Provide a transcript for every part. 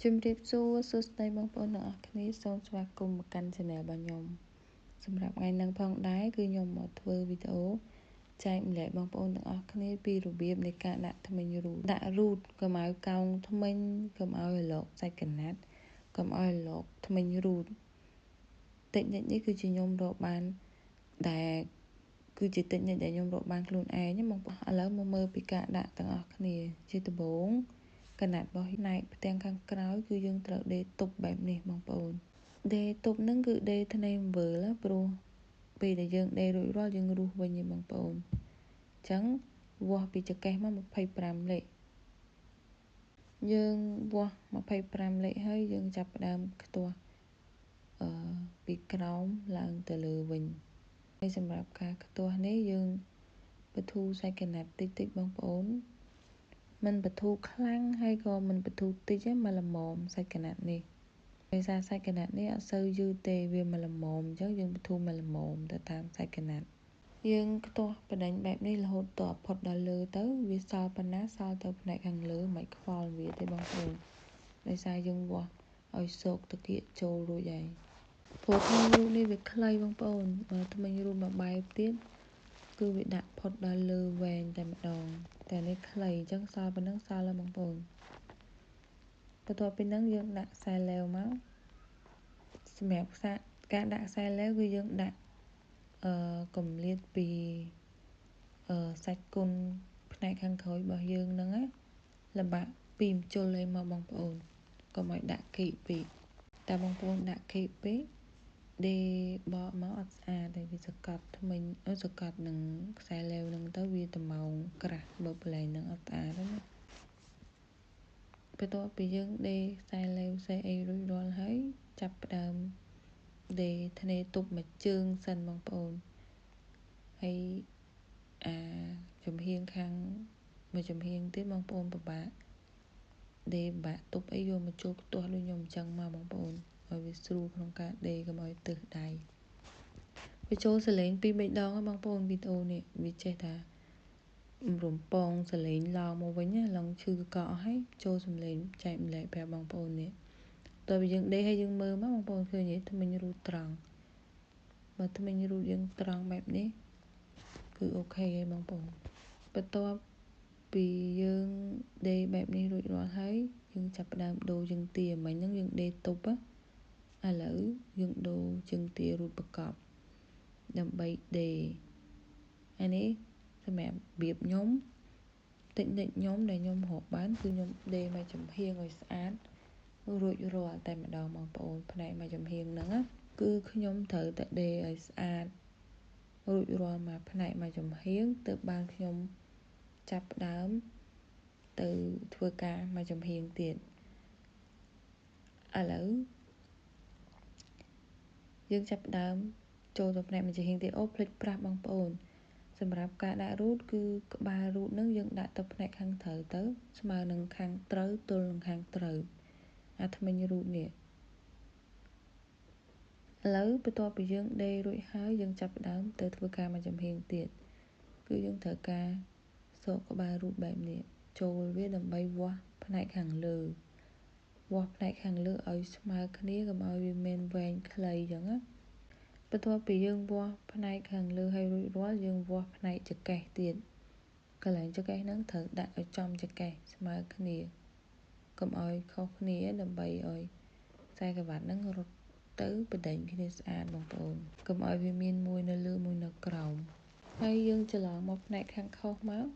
ជំរាបសួរសួស្តីបងប្អូនទាំងអស់គ្នាសូមស្វាគមន៍មកកាន់ Channel របស់ខ្ញុំសម្រាប់ថ្ងៃនេះផងដែរគឺខ្ញុំមកធ្វើវីដេអូចែកម្លែកបងប្អូនទាំងអស់គ្នាពីរបៀបនៃការដាក់ធ្មេញរូតដាក់រូតកុំឲ្យកោងធ្មេញកុំឲ្យរលកសាច់កណាត់កុំឲ្យរលកធ្មេញរូតតិចនិចនេះគឺជាខ្ញុំរកបានដែលគឺជាតិចនិចដែលខ្ញុំរកបានខ្លួនឯងបងប្អូនឥឡូវមកមើលពីការដាក់ទាំងអស់គ្នាជាដំបូងកណាត់របស់ផ្នែកផ្ទាំងខាងក្រោយគឺយើងត្រូវដេរទប់បែបនេះបងប្អូនដេរទប់ហ្នឹងគឺដេរធ្នេអំវើលព្រោះពេលដែលយើងដេររួចរាល់យើងរុះវិញឯងបងប្អូនអញ្ចឹងវាស់ពីចង្កេះមក25លេខយើងវាស់25លេខហើយយើងចាប់ផ្ដើមខ្ទាស់ពីក្រោមឡើងទៅលើវិញហើយសម្រាប់ការខ្ទាស់នេះយើងបធូរសាច់កណាត់តិចតិចបងប្អូនមិនបធូរខ្លាំងហើយក៏មិនបធូរតិចទេមកល្មមសាច់កណាត់នេះដោយសារសាច់កណាត់នេះអត់សូវយឺតទេវាមកល្មមអញ្ចឹងយើងបធូរមកល្មមទៅតាមសាច់កណាត់យើងខ្ទាស់បដិញបែបនេះរហូតតផុតដល់លើទៅវាសល់ប៉ុណ្ណាសល់ទៅផ្នែកខាងលើមិនខ្វល់វាទេបងប្អូនដោយសារយើងវាស់ឲ្យសោកតាគៀកចូលរួចហើយព្រោះធ្មេញរូតនេះវាខ្លីបងប្អូនបើធ្មេញរូតមួយបែបទៀតគឺវាដាក់ផុតដល់លើវែងតែម្ដងតែនេះខ្លីអញ្ចឹងសល់ប៉ុណ្ណឹងសល់ហើយបងប្អូនបន្ទាប់ពីហ្នឹងយើងដាក់ខ្សែឡេវមកសម្រាប់ការដាក់ខ្សែឡេវគឺយើងដាក់កម្រិតពីសាច់គុណផ្នែកខាងក្រោយរបស់យើងហ្នឹងណាលំបាកពីម្ជុលឲ្យមកបងប្អូនកុំឲ្យដាក់គីពេកតែបងប្អូនដាក់គីពេកដេរបកមកអត់ស្អាតហើយវាសកត់ថ្មិញសកត់នឹងខ្សែឡេវហ្នឹងទៅវាត្មងក្រាស់បើកន្លែងហ្នឹងអត់ស្អាតទេណាបន្ទាប់ពីយើងដេរខ្សែឡេវខ្សែអីរួចរាល់ហើយចាប់ផ្ដើមដេរធ្នេទប់មួយជើងសិនបងប្អូនហើយចំហៀងខាងមួយចំហៀងទៀតបងប្អូនពិបាកដេរបាក់ទប់អីយកមកចូលផ្ទាស់ដូចខ្ញុំអញ្ចឹងមកបងប្អូនឲ្យវាស្រួលក្នុងការដេរកុំឲ្យទើសដៃវាចូលសលេង2 3ដងបងប្អូនវីដេអូនេះវាចេះថារំពងសលេងឡើងមកវិញណាឡើងឈឺកក់ហើយចូលសំលេងចែកម្លែកប្រាប់បងប្អូននេះតើយើងដេរឲ្យយើងមើលមកបងប្អូនឃើញទេធ្មេញរូតត្រង់បើធ្មេញរូតយើងត្រង់បែបនេះគឺអូខេហើយបងប្អូនបន្ទាប់ពីយើងដេរបែបនេះរួចរាល់ហើយយើងចាប់ផ្ដើមដូរជើងទាមិញហ្នឹងយើងដេរទប់ឥឡូវយើងដូរជើងទារូតប្រកបដើម្បីដេរអានេះសម្រាប់របៀបខ្ញុំតិចនិចខ្ញុំដែលខ្ញុំរកបានគឺខ្ញុំដេរមកចំហៀងឲ្យស្អាតរួចរាល់តែម្ដងបងប្អូនផ្នែកមកចំហៀងហ្នឹងណាគឺខ្ញុំត្រូវតែដេរឲ្យស្អាតរួចរាល់មកផ្នែកមកចំហៀងទើបបានខ្ញុំចាប់ផ្ដើមទៅធ្វើការមកចំហៀងទៀតឥឡូវយើងចាប់ផ្ដើមចូលទៅផ្នែកមកចំហៀងទៀតអូភ្លេចប្រាប់បងប្អូនសម្រាប់ការដាក់រូតគឺក្បាលរូតនឹងយើងដាក់ទៅផ្នែកខាងត្រូវទៅស្មើនឹងខាងត្រូវទល់នឹងខាងត្រូវអាធ្មេញរូតនេះឥឡូវបន្ទាប់ពីយើងដេររួចហើយយើងចាប់ផ្ដើមទៅធ្វើការមកចំហៀងទៀតគឺយើងត្រូវការសកក្បាលរូតបែបនេះចូលវាដើម្បីវាស់ផ្នែកខាងលើវាស់ផ្នែកខាងលើឲ្យស្មើគ្នាកុំឲ្យវាមានវែងខ្លីអញ្ចឹងណាបន្ទាប់ពីយើងវាស់ផ្នែកខាងលើឲ្យរួចរាល់យើងវាស់ផ្នែកចង្កេះទៀតកន្លែងចង្កេះហ្នឹងត្រូវដាក់ឲ្យចំចង្កេះស្មើគ្នាកុំឲ្យខុសគ្នាដើម្បីឲ្យខ្សែក្រវ៉ាត់ហ្នឹងរត់ទៅបដិញគ្នាស្អាតបងប្អូនកុំឲ្យវាមានមួយនៅលើមួយនៅក្រោមហើយយើងច្រឡំមកផ្នែកខាងខុសមក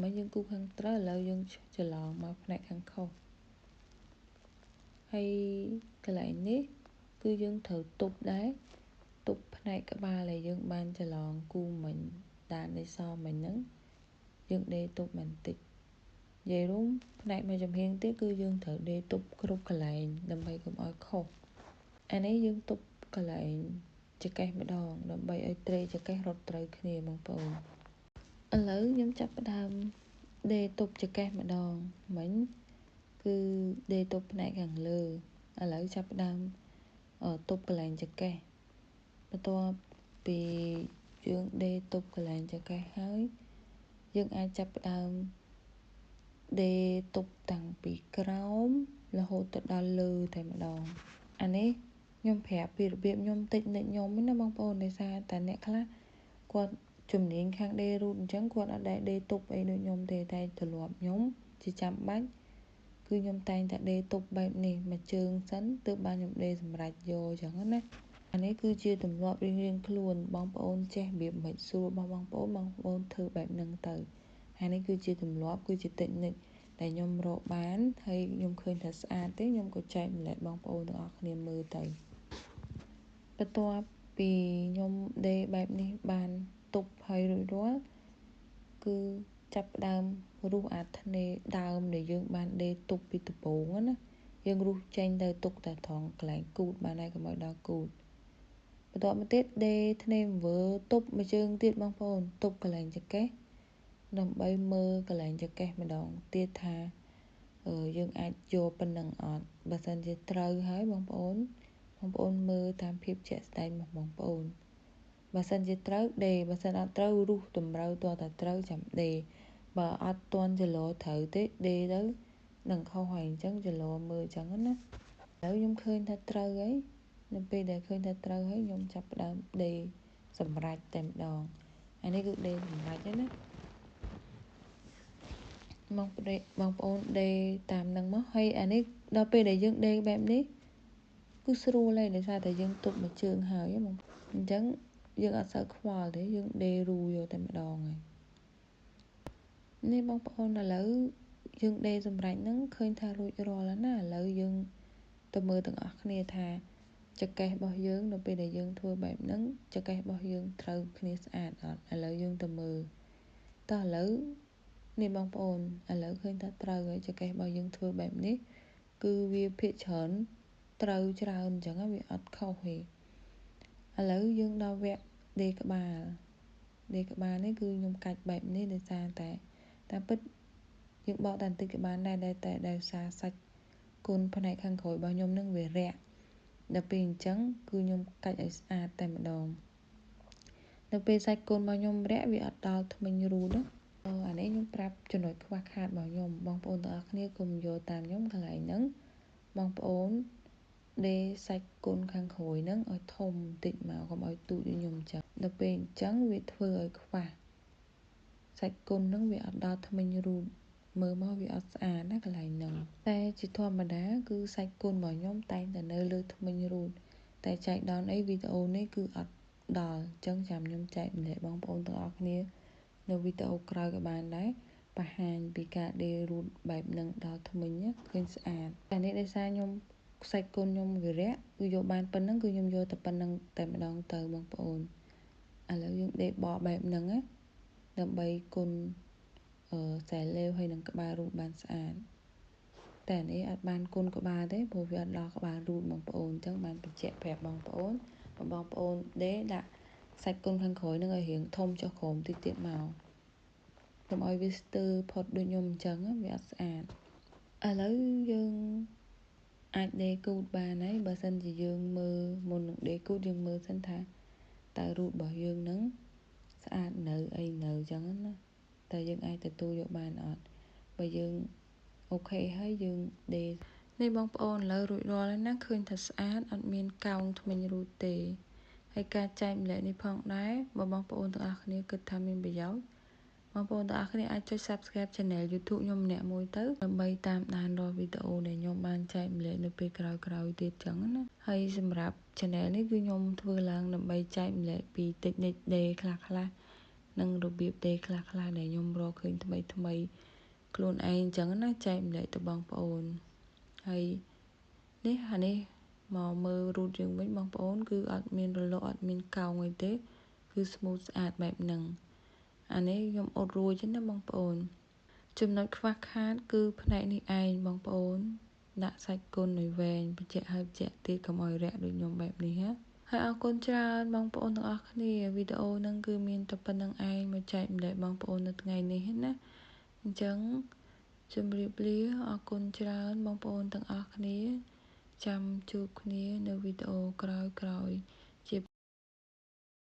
មិនយើងគូខាងត្រូវឥឡូវយើងច្រឡំមកផ្នែកខាងខុសហើយកន្លែងនេះគឺយើងត្រូវទប់ដែរទប់ផ្នែកក្បាលដែលយើងបានច្រឡំគូមិញដាននៃសមិញហ្នឹងយើងដេរទប់បន្តិចនិយាយរួមផ្នែកមួយចំហៀងទៀតគឺយើងត្រូវដេរទប់គ្រប់កន្លែងដើម្បីកុំឲ្យខុសអានេះយើងទប់កន្លែងចង្កេះម្ដងដើម្បីឲ្យត្រេកចង្កេះរត់ត្រូវគ្នាបងប្អូនឥឡូវខ្ញុំចាប់ផ្ដើមដេរទប់ចង្កេះម្ដងមិញគឺដេរទប់ផ្នែកខាងលើឥឡូវចាប់ផ្ដើមទប់កន្លែងចង្កេះបន្ទាប់ពីយើងដេរទប់កន្លែងចង្កេះហើយយើងអាចចាប់ផ្ដើមដេរទប់តាំងពីក្រោម រហូតទៅដល់លើតែម្ដងអានេះខ្ញុំប្រាប់ពីរបៀបខ្ញុំតិចនិចខ្ញុំណាបងប្អូនដោយសារតែអ្នកខ្លះគាត់ជំនាញខាងដេរូតអញ្ចឹងគាត់អត់ដែលដេទប់អីដូចខ្ញុំទេតែទម្លាប់ខ្ញុំជាចាំបាច់គឺខ្ញុំតែងតែដេទប់បែបនេះមួយជើងសិនទើបបានខ្ញុំដេសម្រេចយកអញ្ចឹងណាអានេះគឺជាទម្លាប់រៀងៗខ្លួនបងប្អូនចេះរបៀបមិនស្រួលរបស់បងប្អូនធ្វើបែបហ្នឹងទៅហើយនេះគឺជាទម្លាប់គឺជាតិចនិចដែលខ្ញុំរកបានហើយខ្ញុំឃើញថាស្អាតទេខ្ញុំក៏ចែកម្លែកបងប្អូនទាំងអស់គ្នាមើលទៅបន្ទាប់ពីខ្ញុំដេបែបនេះបានទប់ហើយរួចរាល់គឺចាប់ផ្ដើមរុះអាធ្នេដើមដែលយើងបានដេទប់ពីដំបូងណាយើងរុះចេញទៅទុកតែត្រង់កន្លែងគូតបានហើយកុំឲ្យដល់គូតបន្ទាប់មកទៀតដេធ្នេមើលទប់មួយជើងទៀតបងប្អូនទប់កន្លែងចង្កេះដើម្បីមើលកន្លែងចង្កេះម្ដងទៀតថាយើងអាចយកប៉ុណ្ណឹងអត់បើសិនជាត្រូវហើយបងប្អូនមើលតាមភាពជាក់ស្ដែងរបស់បងប្អូនបើសិនជាត្រូវដេបើសិនអត់ត្រូវរុះតម្រូវតតែត្រូវចាំដេបើអត់ទាន់ចលោត្រូវទេដេទៅនឹងខុសហើយអញ្ចឹងចលោមើលអញ្ចឹងណាឥឡូវខ្ញុំឃើញថាត្រូវហើយនៅពេលដែលឃើញថាត្រូវហើយខ្ញុំចាប់ផ្ដើមដេសម្រេចតែម្ដងអានេះគឺដេសម្រេចហើយណាបងប្អូនដេតាមនឹងមកហើយអានេះដល់ពេលដែលយើងដេបែបនេះគឺស្រួលហើយដោយសារតែយើងទប់មួយជើងហើយបងអញ្ចឹងយើងអត់សូវខ្វល់ទេយើងដេរូយកតែម្ដងហើយនេះបងប្អូនឥឡូវយើងដេសម្រេចហ្នឹងឃើញថារួចរាល់ហើយណាឥឡូវយើងទៅមើលទាំងអស់គ្នាថាចង្កេះរបស់យើងនៅពេលដែលយើងធ្វើបែបហ្នឹងចង្កេះរបស់យើងត្រូវគ្នាស្អាតអត់ឥឡូវយើងទៅមើលតោះឥឡូវនេះបងប្អូនឥឡូវឃើញថាត្រូវហើយចង្កេះរបស់យើងធ្វើបែបនេះគឺវាភាគច្រើនត្រូវច្រើនអញ្ចឹងវាអត់ខុសទេឥឡូវយើងដល់វគ្គដេក្បាលនេះគឺខ្ញុំកាច់បែបនេះដោយសារតែតាមពិតយើងបកតែបន្តិចក៏បានដែរតែដោយសារសាច់គុណផ្នែកខាងក្រោយរបស់ខ្ញុំនឹងវារាក់ដល់ពេលអញ្ចឹងគឺខ្ញុំកាច់ឲ្យស្អាតតែម្ដងដល់ពេលសាច់គុណរបស់ខ្ញុំរាក់វាអត់ដល់ធ្មេញរូតណាអានេះខ្ញុំប្រាប់ចំណុចខ្វះខាតរបស់ខ្ញុំបងប្អូនទាំងអស់គ្នាកុំយកតាមខ្ញុំកន្លែងហ្នឹងបងប្អូនដេសាច់គុណខាងក្រោយហ្នឹងឲ្យធំបន្តិចមកកុំឲ្យទូចដូចខ្ញុំអញ្ចឹងដល់ពេលអញ្ចឹងវាធ្វើឲ្យខ្វះសាច់គុណហ្នឹងវាអត់ដល់ធ្មេញរូតមើលមកវាអត់ស្អាតណាកន្លែងហ្នឹងតែជាធម្មតាគឺសាច់គុណរបស់ខ្ញុំតែងតែនៅលើធ្មេញរូតតែចែកដល់អីវីដេអូនេះគឺអត់ដល់អញ្ចឹងចាំខ្ញុំចែកម្លែកបងប្អូនទាំងអស់គ្នានៅវីដេអូក្រោយក៏បានដែរបង្ហាញពីការដេររូតបែបហ្នឹងដល់ធ្មេញឃើញស្អាតតែនេះដោយសារខ្ញុំសាច់គុណខ្ញុំវារាក់គឺយកបានប៉ុណ្្នឹងគឺខ្ញុំយកតែប៉ុណ្្នឹងតែម្ដងទៅបងប្អូនឥឡូវយើងដេបកបែបហ្នឹងណាដើម្បីគុណខ្សែលេវហើយនឹងក្បាលរូតបានស្អាតតែនេះអត់បានគុណក្បាលទេព្រោះវាអត់ដល់ក្បាលរូតបងប្អូនអញ្ចឹងបានបញ្ជាក់ប្រាប់បងប្អូនបងប្អូនដេដាក់សាច់គុណខាងក្រោយនឹងឲ្យរៀងធំចុះក្រោមតិចទៀតមកកុំឲ្យវាស្ទើរផុតដូចខ្ញុំអញ្ចឹងវាអត់ស្អាតឥឡូវយើងអាចដេគូតបានហើយបើសិនជាយើងមើលមុននឹងដេគូតយើងមើលសិនថាតើរូតរបស់យើងនឹងស្អាតនៅអីនៅអញ្ចឹងណាតើយើងអាចទទួលយកបានអត់បើយើងអូខេហើយយើងដេនេះបងប្អូនឥឡូវរួចរាល់ហើយណាឃើញថាស្អាតអត់មានកោងធ្មេញរូតទេហើយការចែកម្លែកនេះផងដែរបើបងប្អូនទាំងអស់គ្នាគិតថាមានប្រយោជន៍បងប្អូនទាំងអស់គ្នាអាចចុច Subscribe Channel YouTube ខ្ញុំម្នាក់មួយទៅដើម្បីតាមដានរាល់វីដេអូដែលខ្ញុំបានចែកម្លែកនៅពេលក្រោយៗទៀតចឹងណាហើយសម្រាប់ Channel នេះគឺខ្ញុំធ្វើឡើងដើម្បីចែកម្លែកពី technique ដេរខ្លះនិងរបៀបដេរខ្លះដែលខ្ញុំរកឃើញថ្មីខ្លួនឯងអញ្ចឹងណាចែកម្លែកទៅបងប្អូនហើយនេះមកមើលរូតយើងវិញបងប្អូនគឺអត់មានរលកអត់មានកោងអីទេគឺ smooth ស្អាតបែបហ្នឹងអានេះខ្ញុំអត់រួចទេណាបងប្អូនចំណុចខ្វះខាតគឺផ្នែកនេះឯងបងប្អូនដាក់សាច់គុណឲ្យវែងបញ្ជាក់ទៀតកុំឲ្យរាក់ដូចខ្ញុំបែបនេះណាហើយអរគុណច្រើនបងប្អូនទាំងអស់គ្នាវីដេអូហ្នឹងគឺមានតែប៉ុណ្្នឹងឯងមកចែកម្លែកបងប្អូននៅថ្ងៃនេះណាអញ្ចឹងជម្រាបលាអរគុណច្រើនបងប្អូនទាំងអស់គ្នាចាំជួបគ្នានៅវីដេអូក្រោយ